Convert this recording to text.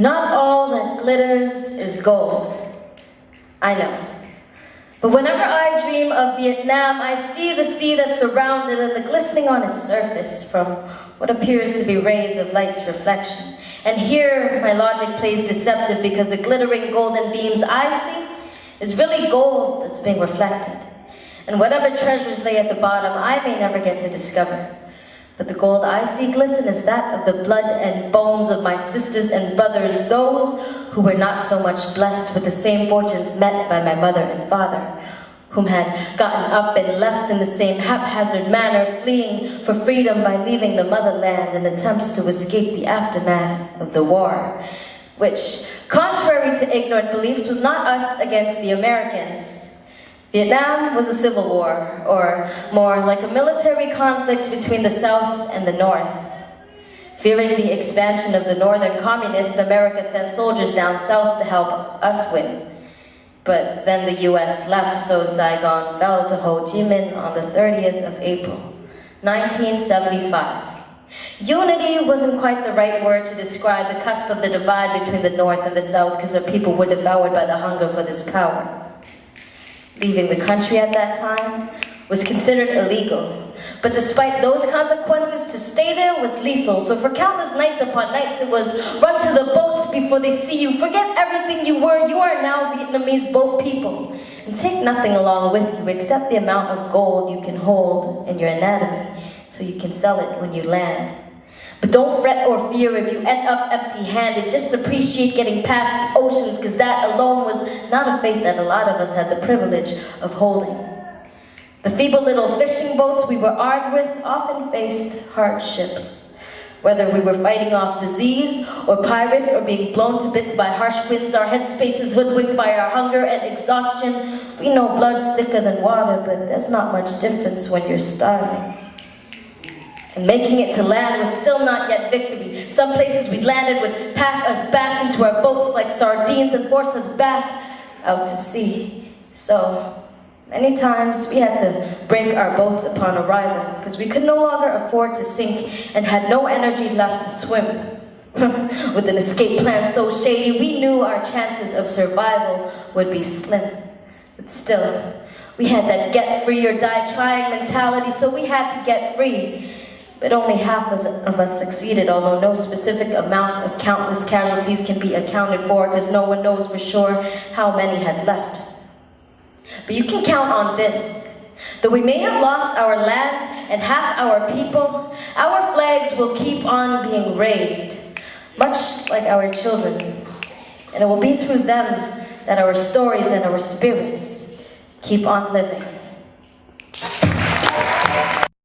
Not all that glitters is gold. I know. But whenever I dream of Vietnam, I see the sea that surrounds it and the glistening on its surface from what appears to be rays of light's reflection. And here my logic plays deceptive because the glittering golden beams I see is really gold that's being reflected. And whatever treasures lay at the bottom, I may never get to discover. But the gold I see glisten is that of the blood and bones of my sisters and brothers, those who were not so much blessed with the same fortunes met by my mother and father, whom had gotten up and left in the same haphazard manner, fleeing for freedom by leaving the motherland in attempts to escape the aftermath of the war, which, contrary to ignorant beliefs, was not us against the Americans. Vietnam was a civil war, or more like a military conflict between the South and the North. Fearing the expansion of the Northern Communists, America sent soldiers down south to help us win. But then the US left, so Saigon fell to Ho Chi Minh on the 30th of April, 1975. Unity wasn't quite the right word to describe the cusp of the divide between the North and the South, because our people were devoured by the hunger for this power. Leaving the country at that time was considered illegal. But despite those consequences, to stay there was lethal. So for countless nights upon nights, it was run to the boats before they see you. Forget everything you were. You are now Vietnamese boat people. And take nothing along with you except the amount of gold you can hold in your anatomy, so you can sell it when you land. But don't fret or fear if you end up empty-handed. Just appreciate getting past the oceans, because that alone was not a fate that a lot of us had the privilege of holding. The feeble little fishing boats we were armed with often faced hardships. Whether we were fighting off disease, or pirates, or being blown to bits by harsh winds, our headspaces hoodwinked by our hunger and exhaustion. We know blood's thicker than water, but there's not much difference when you're starving. And making it to land was still not yet victory. Some places we'd landed would pack us back into our boats like sardines and force us back out to sea. So many times we had to break our boats upon arrival because we could no longer afford to sink and had no energy left to swim. With an escape plan so shady, we knew our chances of survival would be slim. But still, we had that get free or die trying mentality, so we had to get free. But only half of us succeeded, although no specific amount of countless casualties can be accounted for, because no one knows for sure how many had left. But you can count on this. Though we may have lost our land and half our people, our flags will keep on being raised, much like our children. And it will be through them that our stories and our spirits keep on living.